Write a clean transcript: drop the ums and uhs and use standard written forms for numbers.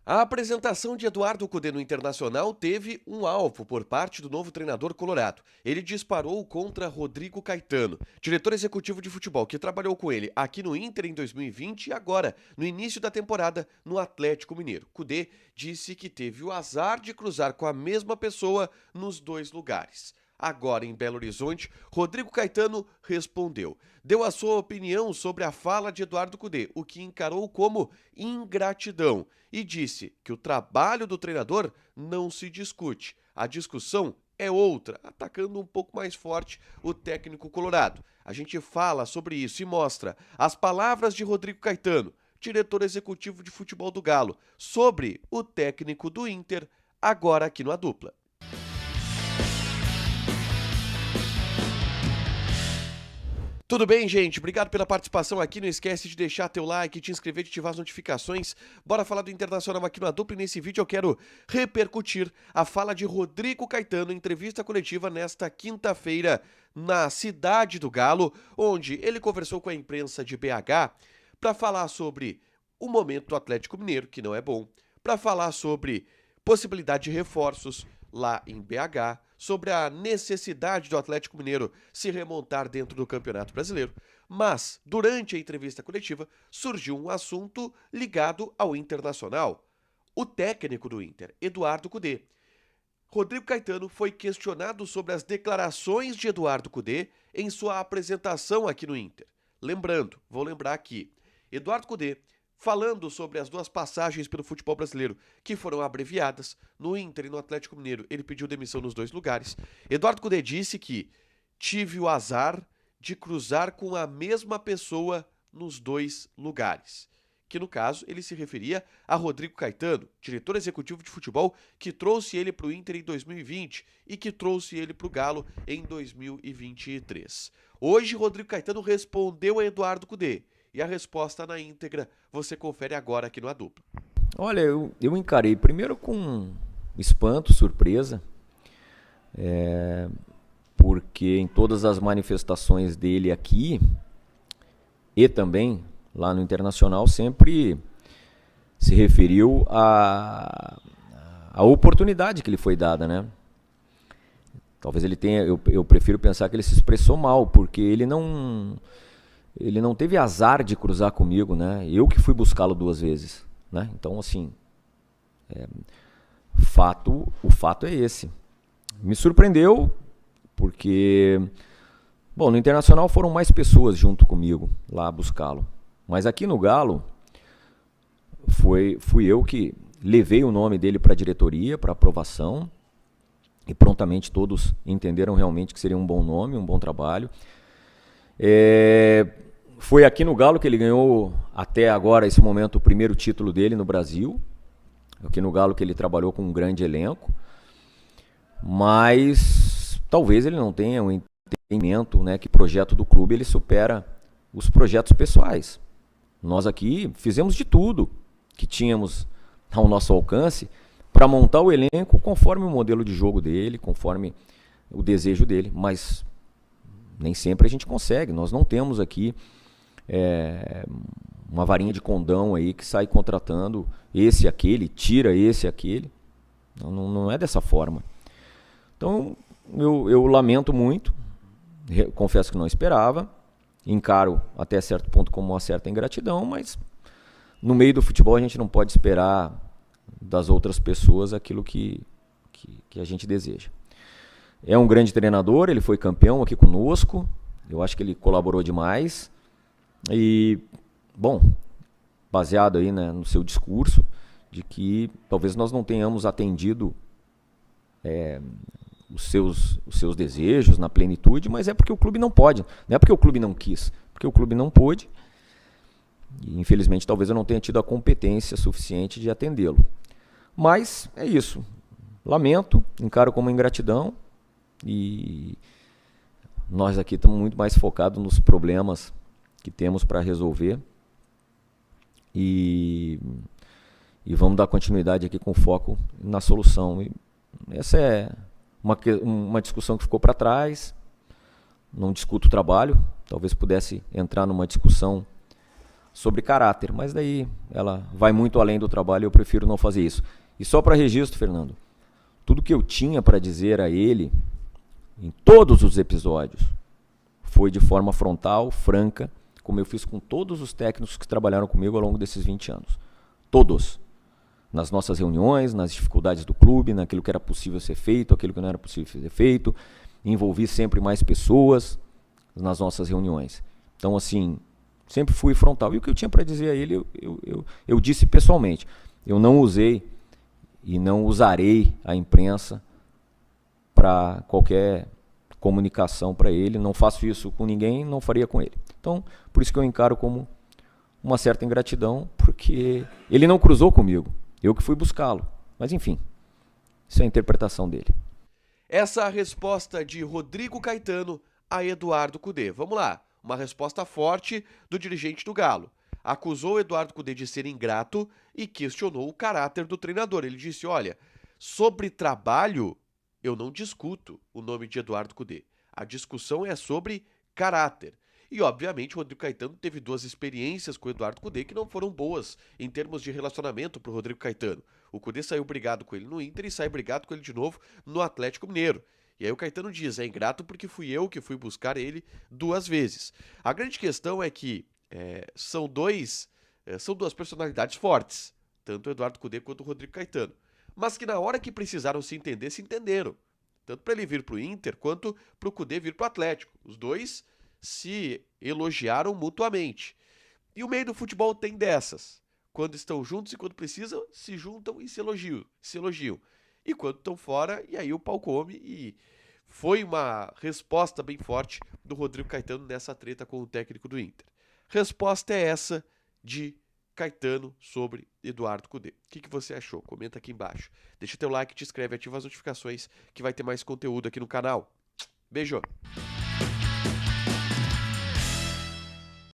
A apresentação de Eduardo Cudê no Internacional teve um alvo por parte do novo treinador colorado. Ele disparou contra Rodrigo Caetano, diretor executivo de futebol que trabalhou com ele aqui no Inter em 2020 e agora, no início da temporada, no Atlético Mineiro. Cudê disse que teve o azar de cruzar com a mesma pessoa nos dois lugares. Agora, em Belo Horizonte, Rodrigo Caetano respondeu. Deu a sua opinião sobre a fala de Eduardo Cudê, o que encarou como ingratidão, e disse que o trabalho do treinador não se discute. A discussão é outra, atacando um pouco mais forte o técnico colorado. A gente fala sobre isso e mostra as palavras de Rodrigo Caetano, diretor executivo de futebol do Galo, sobre o técnico do Inter, agora aqui no A Dupla. Tudo bem, gente? Obrigado pela participação aqui. Não esquece de deixar teu like, te inscrever, de ativar as notificações. Bora falar do Internacional aqui no A Dupla e nesse vídeo eu quero repercutir a fala de Rodrigo Caetano em entrevista coletiva nesta quinta-feira na Cidade do Galo, onde ele conversou com a imprensa de BH para falar sobre o momento do Atlético Mineiro, que não é bom, para falar sobre possibilidade de reforços lá em BH, sobre a necessidade do Atlético Mineiro se remontar dentro do Campeonato Brasileiro. Mas, durante a entrevista coletiva, surgiu um assunto ligado ao Internacional. O técnico do Inter, Eduardo Cudê. Rodrigo Caetano foi questionado sobre as declarações de Eduardo Cudê em sua apresentação aqui no Inter. Lembrando, vou lembrar aqui, Eduardo Cudê falando sobre as duas passagens pelo futebol brasileiro, que foram abreviadas, no Inter e no Atlético Mineiro, ele pediu demissão nos dois lugares. Eduardo Cudê disse que tive o azar de cruzar com a mesma pessoa nos dois lugares. Que no caso, ele se referia a Rodrigo Caetano, diretor executivo de futebol, que trouxe ele para o Inter em 2020 e que trouxe ele para o Galo em 2023. Hoje, Rodrigo Caetano respondeu a Eduardo Cudê. E a resposta na íntegra você confere agora aqui no A Dupla. Olha, eu encarei primeiro com espanto, surpresa, porque em todas as manifestações dele aqui e também lá no Internacional sempre se referiu à oportunidade que lhe foi dada, né? Talvez ele tenha, eu prefiro pensar que ele se expressou mal, porque ele não teve azar de cruzar comigo, né? Eu que fui buscá-lo duas vezes, né? Então, assim, o fato é esse. Me surpreendeu porque, bom, no Internacional foram mais pessoas junto comigo lá buscá-lo. Mas aqui no Galo, fui eu que levei o nome dele para a diretoria, para aprovação, e prontamente todos entenderam realmente que seria um bom nome, um bom trabalho. Foi aqui no Galo que ele ganhou, até agora, esse momento, o primeiro título dele no Brasil. Aqui no Galo que ele trabalhou com um grande elenco. Mas talvez ele não tenha um entendimento, né, que o projeto do clube ele supera os projetos pessoais. Nós aqui fizemos de tudo que tínhamos ao nosso alcance para montar o elenco conforme o modelo de jogo dele, conforme o desejo dele, mas nem sempre a gente consegue. Nós não temos aqui uma varinha de condão aí que sai contratando esse e aquele, tira esse e aquele. Não é dessa forma. Então eu lamento muito, confesso que não esperava, encaro até certo ponto como uma certa ingratidão, mas no meio do futebol a gente não pode esperar das outras pessoas aquilo que a gente deseja. É um grande treinador, ele foi campeão aqui conosco, eu acho que ele colaborou demais e, bom, baseado aí, né, no seu discurso, de que talvez nós não tenhamos atendido os seus desejos na plenitude, mas é porque o clube não pode, não é porque o clube não quis, porque o clube não pôde e infelizmente talvez eu não tenha tido a competência suficiente de atendê-lo. Mas é isso, lamento, encaro como ingratidão e nós aqui estamos muito mais focados nos problemas que temos para resolver e vamos dar continuidade aqui com foco na solução. E essa é uma discussão que ficou para trás, não discuto o trabalho, talvez pudesse entrar numa discussão sobre caráter, mas daí ela vai muito além do trabalho e eu prefiro não fazer isso. E só para registro, Fernando, tudo que eu tinha para dizer a ele, em todos os episódios, foi de forma frontal, franca, como eu fiz com todos os técnicos que trabalharam comigo ao longo desses 20 anos. Todos. Nas nossas reuniões, nas dificuldades do clube, naquilo que era possível ser feito, aquilo que não era possível ser feito. Envolvi sempre mais pessoas nas nossas reuniões. Então, assim, sempre fui frontal. E o que eu tinha para dizer a ele, eu disse pessoalmente. Eu não usei e não usarei a imprensa para qualquer comunicação para ele. Não faço isso com ninguém, não faria com ele. Então, por isso que eu encaro como uma certa ingratidão, porque ele não cruzou comigo. Eu que fui buscá-lo. Mas, enfim, isso é a interpretação dele. Essa é a resposta de Rodrigo Caetano a Eduardo Cudê. Vamos lá, uma resposta forte do dirigente do Galo. Acusou Eduardo Cudê de ser ingrato e questionou o caráter do treinador. Ele disse, olha, sobre trabalho, eu não discuto o nome de Eduardo Cudê. A discussão é sobre caráter. E, obviamente, o Rodrigo Caetano teve 2 experiências com o Eduardo Cudê que não foram boas em termos de relacionamento para o Rodrigo Caetano. O Cudê saiu brigado com ele no Inter e sai brigado com ele de novo no Atlético Mineiro. E aí o Caetano diz, é ingrato porque fui eu que fui buscar ele 2 vezes. A grande questão é que são duas personalidades fortes, tanto o Eduardo Cudê quanto o Rodrigo Caetano. Mas que na hora que precisaram se entender, se entenderam. Tanto para ele vir para o Inter, quanto para o Cudê vir para o Atlético. Os dois se elogiaram mutuamente. E o meio do futebol tem dessas. Quando estão juntos e quando precisam, se juntam e se elogiam. E quando estão fora, e aí o pau come. E foi uma resposta bem forte do Rodrigo Caetano nessa treta com o técnico do Inter. Resposta é essa de Caetano sobre Eduardo Cudê. O que você achou? Comenta aqui embaixo. Deixa teu like, te inscreve, ativa as notificações que vai ter mais conteúdo aqui no canal. Beijo!